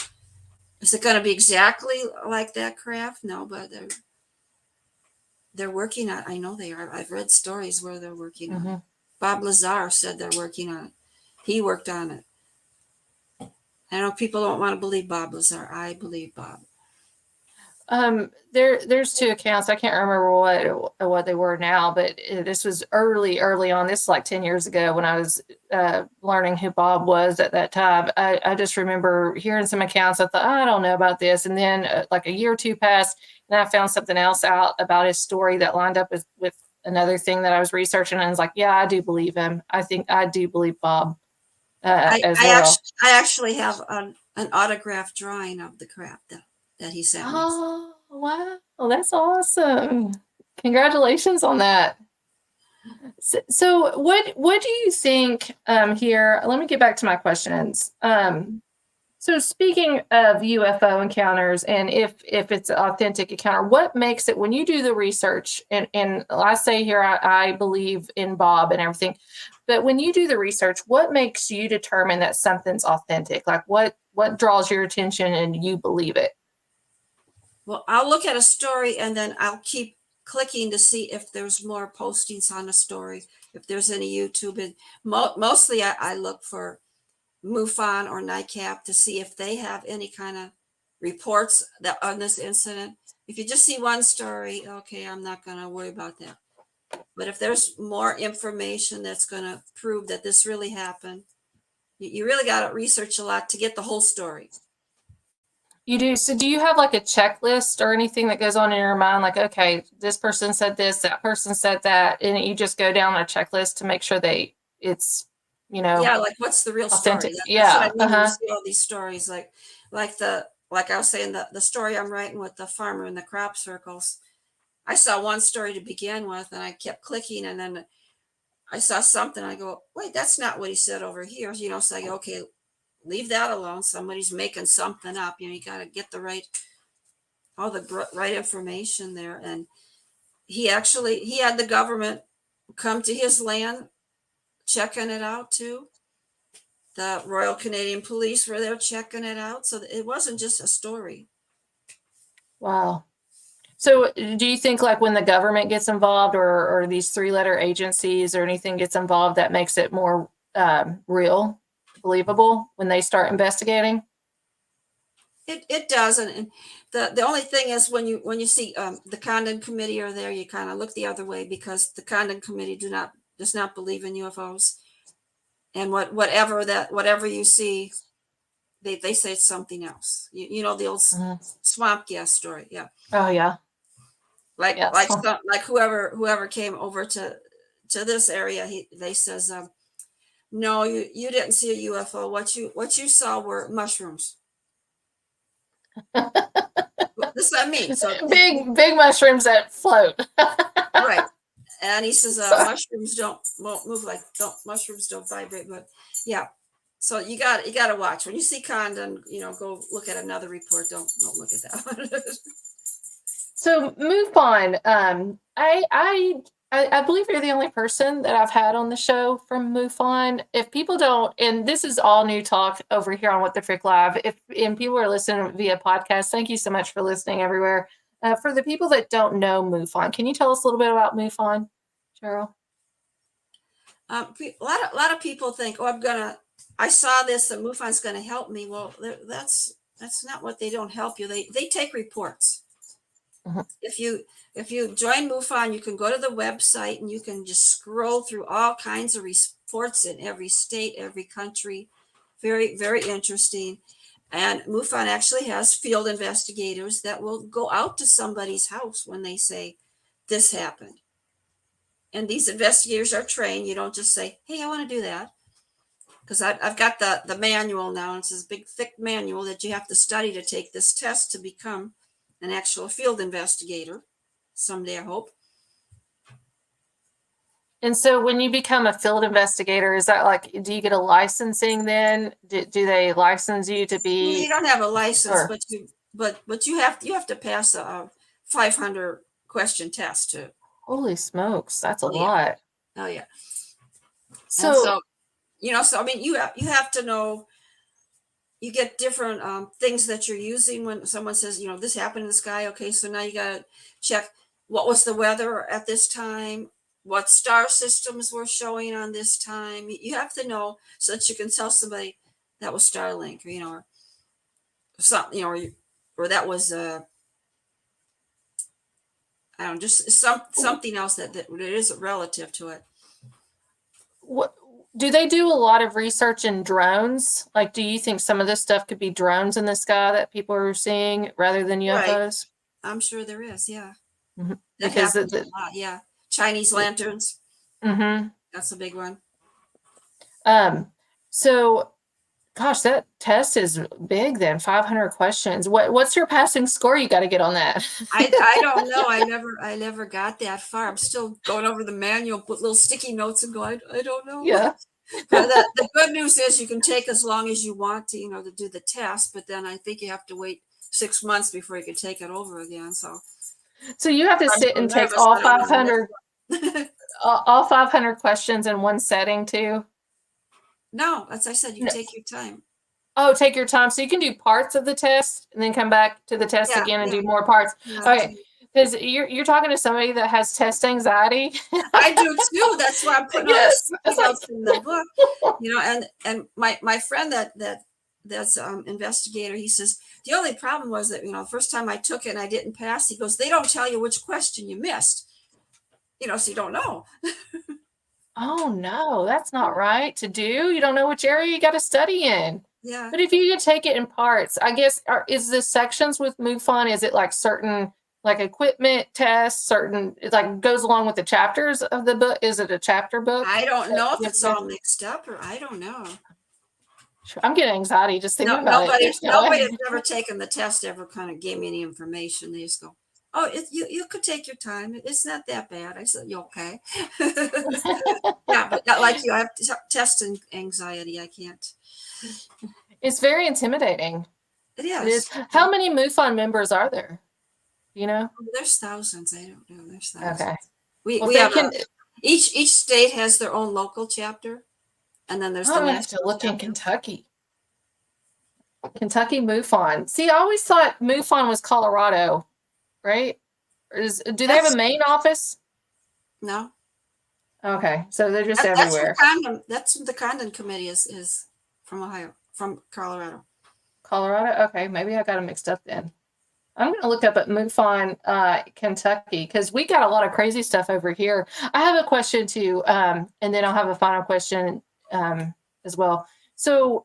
Is it going to be exactly like that craft? No, but they're working on it. I know they are. I've read stories where they're working on it. Bob Lazar said they're working on it. He worked on it. I know people don't want to believe Bob Lazar. I believe Bob. There's two accounts. I can't remember what they were now, but this was early on. This is like 10 years ago when I was learning who Bob was at that time. I just remember hearing some accounts. I thought, I don't know about this. And then like a year or two passed, and I found something else out about his story that lined up with another thing that I was researching. And I was like, yeah, I do believe him. I do believe Bob. as well. I actually have an autographed drawing of the crab that he sent me. Oh, wow. Well, that's awesome. Congratulations on that. So what do you think here? Let me get back to my questions. So speaking of UFO encounters and if it's an authentic encounter, what makes it when you do the research and I say here I believe in Bob and everything, but when you do the research, what makes you determine that something's authentic? Like what draws your attention and you believe it? Well, I'll look at a story and then I'll keep clicking to see if there's more postings on the story, if there's any YouTube. And mostly I look for MUFON or NICAP to see if they have any kind of reports that on this incident. If you just see one story, okay, I'm not going to worry about that. But if there's more information that's going to prove that this really happened, you really got to research a lot to get the whole story. You do. So do you have like a checklist or anything that goes on in your mind? Like, okay, this person said this, that person said that, and you just go down a checklist to make sure it's, yeah, like what's the real authentic. story? Yeah. That's what I mean when you see all these stories, like I was saying, the story I'm writing with the farmer in the crop circles. I saw one story to begin with, and I kept clicking, and then I saw something. I go, wait, that's not what he said over here. So I go, okay, leave that alone. Somebody's making something up. You got to get all the right information there. And he had the government come to his land, checking it out too. The Royal Canadian Police were there checking it out. So it wasn't just a story. Wow. So do you think like when the government gets involved or these 3-letter agencies or anything gets involved, that makes it more real, believable when they start investigating? It does. And the only thing is when you see the Condon Committee are there, you kind of look the other way because the Condon Committee does not believe in UFOs. And whatever you see, they say it's something else. You know the old swamp gas story, yeah. Oh yeah. Like Yeah. like whoever came over to this area, they says, no, you didn't see a UFO. What you saw were mushrooms. This is what I mean. So big mushrooms that float. right. And he says mushrooms won't move mushrooms don't vibrate, but yeah. So you got to watch when you see Condon. Go look at another report. Don't look at that one. So MUFON. I believe you're the only person that I've had on the show from MUFON. If people don't, and this is all new talk over here on What the Frick Live. And people are listening via podcast, thank you so much for listening everywhere. For the people that don't know MUFON, can you tell us a little bit about MUFON, Cheryl? A lot of people think, oh, I saw this and MUFON's going to help me. Well, that's not what they don't help you. They take reports. Mm-hmm. If you join MUFON, you can go to the website and you can just scroll through all kinds of reports in every state, every country. Very, very interesting. And MUFON actually has field investigators that will go out to somebody's house when they say this happened. And these investigators are trained. You don't just say, hey, I want to do that. Because I've got the manual now. It's this big, thick manual that you have to study to take this test to become an actual field investigator. Someday, I hope. And so when you become a field investigator, is that like, do you get a licensing then? Do they license you to be? Well, you don't have a license, but you have to pass a 500 question test too. Holy smokes, that's a lot. Oh yeah. So so I mean, you have to know. You get different things that you're using when someone says, this happened in the sky. Okay, so now you got to check what was the weather at this time, what star systems were showing on this time. You have to know so that you can tell somebody that was Starlink, or something, or that was I don't know, just something else that is relative to it. What do they do a lot of research in drones? Like, do you think some of this stuff could be drones in the sky that people are seeing rather than UFOs? Right. I'm sure there is, yeah. Mm-hmm. That because happens a lot, yeah. Chinese lanterns. Mm-hmm. That's a big one. So, gosh, that test is big then, 500 questions. What's your passing score you got to get on that? I don't know. I never got that far. I'm still going over the manual, put little sticky notes and go, I don't know. Yeah. But the good news is you can take as long as you want to, to do the test, but then I think you have to wait 6 months before you can take it over again. So you have to I'm sit so and take nervous, all I don't know 500 all 500 questions in one setting too? No, as I said, you No. take your time. Oh, take your time. So you can do parts of the test and then come back to the test Yeah, again and yeah. do more parts. Yeah, Okay. Because you're talking to somebody that has test anxiety. I do too. That's why I'm putting all the Yes. sticky notes in the book. And my friend that's investigator, he says the only problem was that the first time I took it and I didn't pass. He goes, they don't tell you which question you missed. So you don't know. Oh no, that's not right to do. You don't know which area you got to study in. Yeah. But if you could take it in parts, I guess, is the sections with MUFON, is it like certain like equipment tests, certain, it like goes along with the chapters of the book? Is it a chapter book? I don't know if Yes, it's sir. all mixed up or I don't know. I'm getting anxiety just thinking No, about nobody it. that's ever taken the test ever kind of gave me any information. They just go, oh, you could take your time. It's not that bad. I said, you okay? Yeah, but not like you. I have test anxiety. I can't. It's very intimidating. It It is. is. How many MUFON members are there? You know? There's thousands. I don't know. There's thousands. Okay. We Well, have each state has their own local chapter, and then there's I'm the gonna have to national look in chapter. Kentucky. Kentucky MUFON. See, I always thought MUFON was Colorado, right? Do they have a main office? No. Okay, so they're just That's everywhere. That's what the Condon Committee is from Ohio, from Colorado. Colorado? Okay, maybe I got them mixed up then. I'm going to look up at MUFON, Kentucky, because we got a lot of crazy stuff over here. I have a question too, and then I'll have a final question as well. So,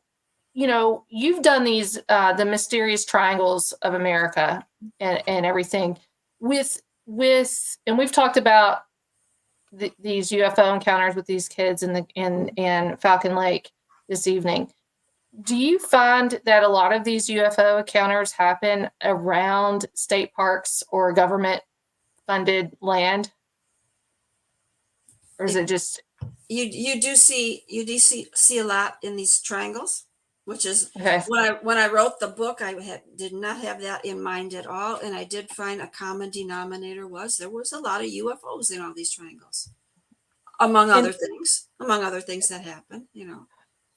you've done these, the mysterious triangles of America and everything with, and we've talked about these UFO encounters with these kids in Falcon Lake this evening. Do you find that a lot of these UFO encounters happen around state parks or government funded land? Or is it just You do see a lot in these triangles, which is okay? when I wrote the book, I did not have that in mind at all, and I did find a common denominator there was a lot of UFOs in all these triangles, among other things that happen.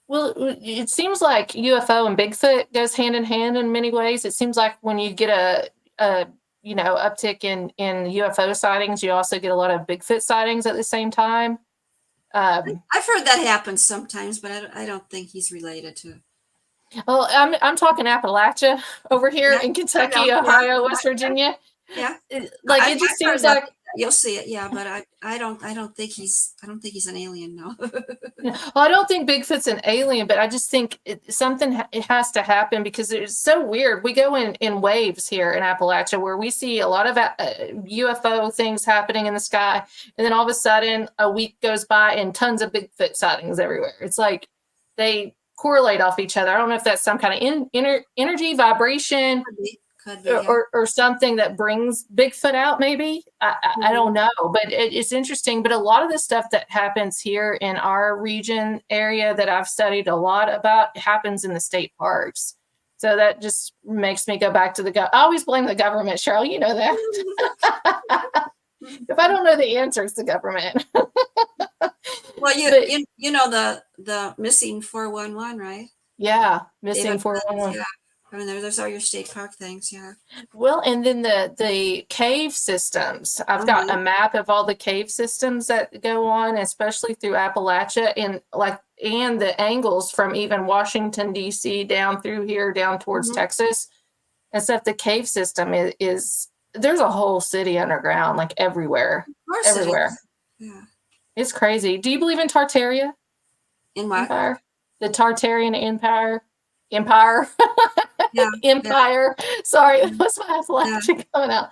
Well, it seems like UFO and Bigfoot goes hand in hand in many ways. It seems like when you get a uptick in UFO sightings, you also get a lot of Bigfoot sightings at the same time. I've heard that happen sometimes, but I don't think he's related to. Well, I'm talking Appalachia over here in Kentucky, Ohio, West Virginia. Yeah, like it just seems like you'll see it. Yeah, but I don't think he's an alien. No. Well, I don't think Bigfoot's an alien, but I just think it has to happen because it's so weird. We go in waves here in Appalachia where we see a lot of UFO things happening in the sky, and then all of a sudden a week goes by and tons of Bigfoot sightings everywhere. It's like they correlate off each other. I don't know if that's some kind of energy vibration. Could be, yeah. or something that brings Bigfoot out, maybe. I don't know, but it's interesting. But a lot of the stuff that happens here in our region area that I've studied a lot about happens in the state parks. So that just makes me go back to I always blame the government, Cheryl. You know that. If I don't know the answer, it's the government. Well, you know the missing 411, right? Yeah, missing 411. Yeah. I mean, there's all your state park things, yeah. Well, and then the cave systems. I've got a map of all the cave systems that go on, especially through Appalachia, and the angles from even Washington D.C. down through here, down towards Texas, and stuff. The cave system is there's a whole city underground, like everywhere, everywhere. Yeah, it's crazy. Do you believe in Tartaria? In what? Empire? The Tartarian Empire. Yeah, Empire. Yeah. Sorry, that's my Appalachian coming out.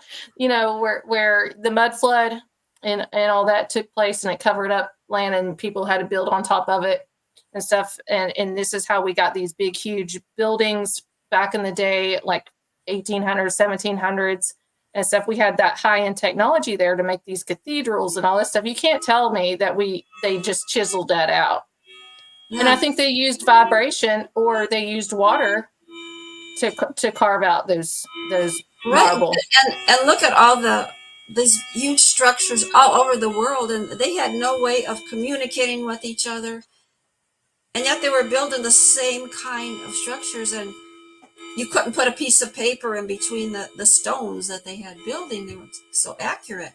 Where the mud flood and all that took place, and it covered up land, and people had to build on top of it. and stuff. And this is how we got these big, huge buildings back in the day, like 1800s, 1700s and stuff. We had that high-end technology there to make these cathedrals and all this stuff. You can't tell me that they just chiseled that out. Yeah. And I think they used vibration, or they used water to carve out those marble. And look at all these huge structures all over the world, and they had no way of communicating with each other, and yet they were building the same kind of structures, and you couldn't put a piece of paper in between the stones that they had building. They were so accurate.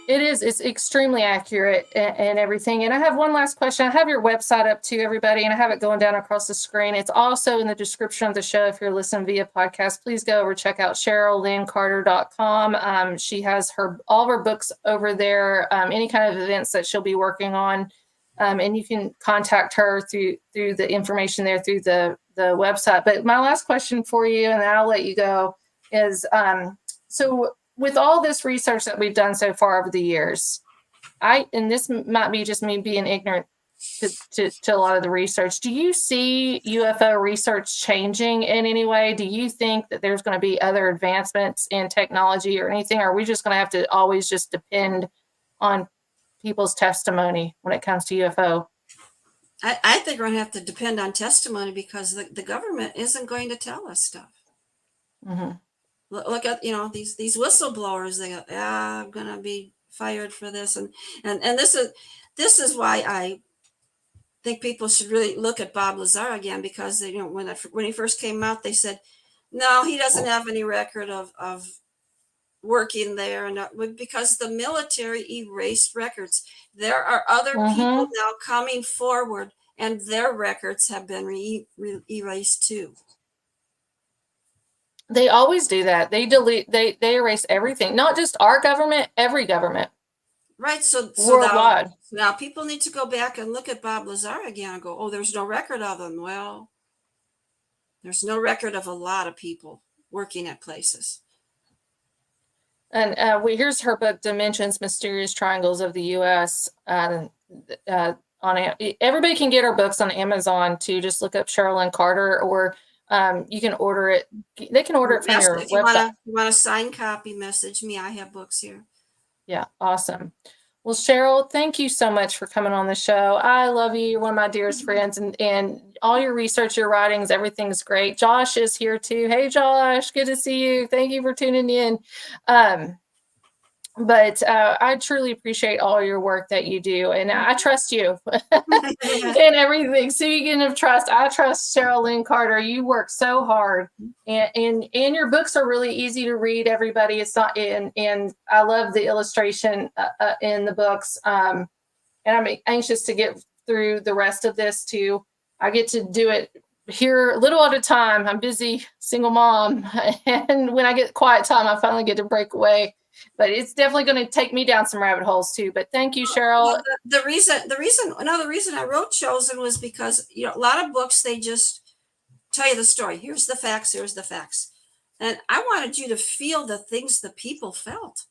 It's extremely accurate and everything. And I have one last question. I have your website up to everybody, and I have it going down across the screen. It's also in the description of the show. If you're listening via podcast, please go over, check out CherylLynnCarter.com. She has all of her books over there, any kind of events that she'll be working on. And you can contact her through the information there through the website. But my last question for you, and then I'll let you go, is so with all this research that we've done so far over the years, and this might be just me being ignorant to a lot of the research, do you see UFO research changing in any way? Do you think that there's going to be other advancements in technology or anything? Or are we just going to have to always just depend on people's testimony when it comes to UFO? I think we're going to have to depend on testimony, because the government isn't going to tell us stuff. Mm-hmm. Look at, these whistleblowers. They go, yeah, I'm going to be fired for this. And this is why I think people should really look at Bob Lazar again, because when he first came out, they said, no, he doesn't have any record of working there, and because the military erased records. There are other people now coming forward, and their records have been erased too. They always do that. They delete, they erase everything, not just our government, every government. Right. So worldwide. Now people need to go back and look at Bob Lazar again and go, oh, there's no record of him. Well, there's no record of a lot of people working at places. And here's her book, Dimensions, Mysterious Triangles of the U.S. Everybody can get her books on Amazon too. Just look up Cheryl Lynn Carter, or you can order it. They can order it from your website. If you want a signed copy, message me. I have books here. Yeah, awesome. Well, Cheryl, thank you so much for coming on the show. I love you. You're one of my dearest friends, and all your research, your writings, everything's great. Josh is here too. Hey, Josh, good to see you. Thank you for tuning in. But I truly appreciate all your work that you do, and I trust you in everything. Speaking of trust, I trust Cheryl Lynn Carter. You work so hard, and your books are really easy to read. Everybody, it's not, and I love the illustration in the books. And I'm anxious to get through the rest of this too. I get to do it here a little at a time. I'm busy, single mom, and when I get quiet time, I finally get to break away. But it's definitely going to take me down some rabbit holes too. But thank you, Cheryl. Well, the reason I wrote Chosen was because, a lot of books, they just tell you the story. Here's the facts. Here's the facts. And I wanted you to feel the things the people felt.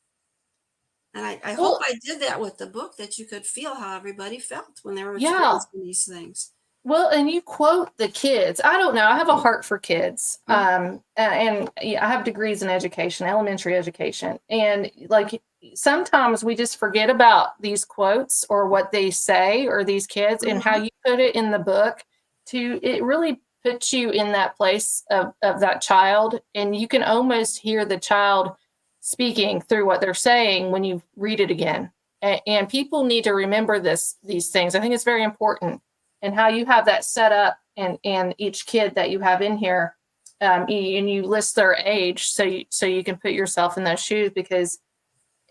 And I hope I did that with the book, that you could feel how everybody felt when they were experiencing these things. Well, and you quote the kids. I don't know. I have a heart for kids. And I have degrees in education, elementary education. And like sometimes we just forget about these quotes or what they say, or these kids, and how you put it in the book. It really puts you in that place of that child. And you can almost hear the child speaking through what they're saying when you read it again. And people need to remember these things. I think it's very important. And how you have that set up, and each kid that you have in here, and you list their age, so you can put yourself in those shoes,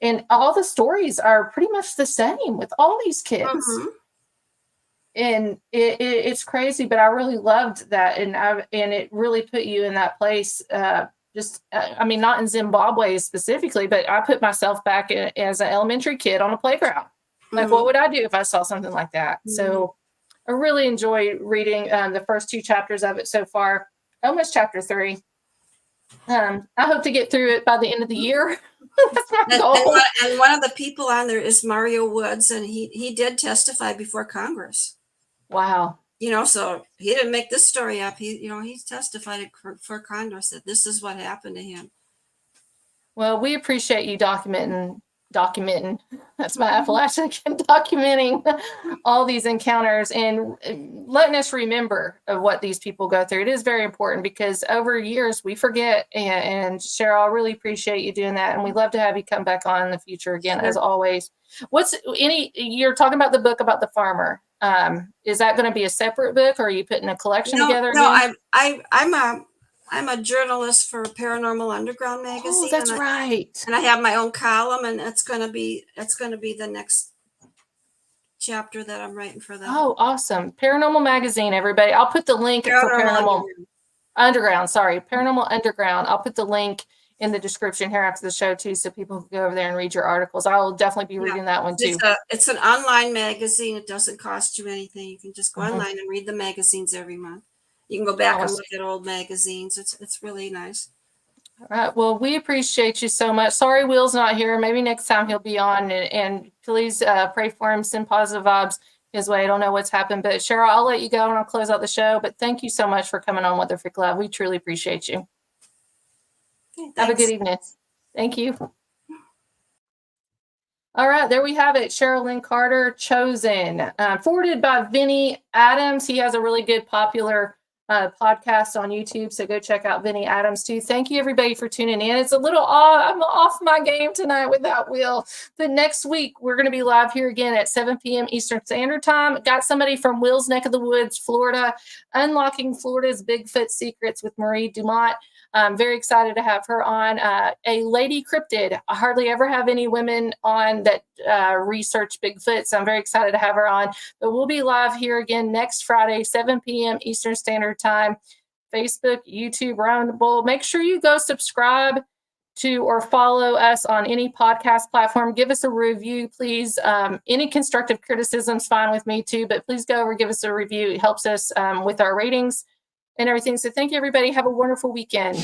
and all the stories are pretty much the same with all these kids. And it's crazy, but I really loved that, and it really put you in that place. Not in Zimbabwe specifically, but I put myself back as an elementary kid on a playground. Like, what would I do if I saw something like that? So I really enjoy reading the first 2 chapters of it so far, almost chapter 3. I hope to get through it by the end of the year. That's my And, goal. and one of the people on there is Mario Woods, and he did testify before Congress. Wow. So he didn't make this story up. He testified for Congress that this is what happened to him. Well, we appreciate you documenting. That's my Appalachian, documenting all these encounters and letting us remember of what these people go through. It is very important because over years we forget. And Cheryl, I really appreciate you doing that. And we'd love to have you come back on in the future again, as always. You're talking about the book about the farmer. Is that going to be a separate book, or are you putting a collection together? No, I'm a journalist for Paranormal Underground magazine. Oh, that's right. And I have my own column, and it's going to be the next chapter that I'm writing for them. Oh, awesome. Paranormal magazine, everybody. I'll put the link for Paranormal Underground. Sorry, Paranormal Underground. I'll put the link in the description here after the show too, so people can go over there and read your articles. I will definitely be reading that one too. It's an online magazine. It doesn't cost you anything. You can just go online and read the magazines every month. You can go back and look at old magazines. It's really nice. All right. Well, we appreciate you so much. Sorry Will's not here. Maybe next time he'll be on, and please pray for him, send positive vibes his way. I don't know what's happened, but Cheryl, I'll let you go and I'll close out the show. But thank you so much for coming on WTFrick Live. We truly appreciate you. Okay, have a good evening. Thank you. All right, there we have it. Cheryl Lynn Carter, Chosen, forwarded by Vinny Adams. He has a really good popular podcast on YouTube, so go check out Vinny Adams too. Thank you everybody for tuning in. It's a little I'm off my game tonight without Will, but next week we're going to be live here again at 7 p.m. Eastern Standard Time. Got somebody from Will's neck of the woods, Florida, unlocking Florida's Bigfoot secrets with Marie Dumont. I'm very excited to have her on. A lady cryptid. I hardly ever have any women on that research Bigfoot, so I'm very excited to have her on. But we'll be live here again next Friday, 7 p.m. Eastern Standard Time. Facebook, YouTube, Roundable. Make sure you go subscribe to or follow us on any podcast platform. Give us a review, please. Any constructive criticism is fine with me too, but please go over, give us a review. It helps us with our ratings and everything. So thank you, everybody. Have a wonderful weekend.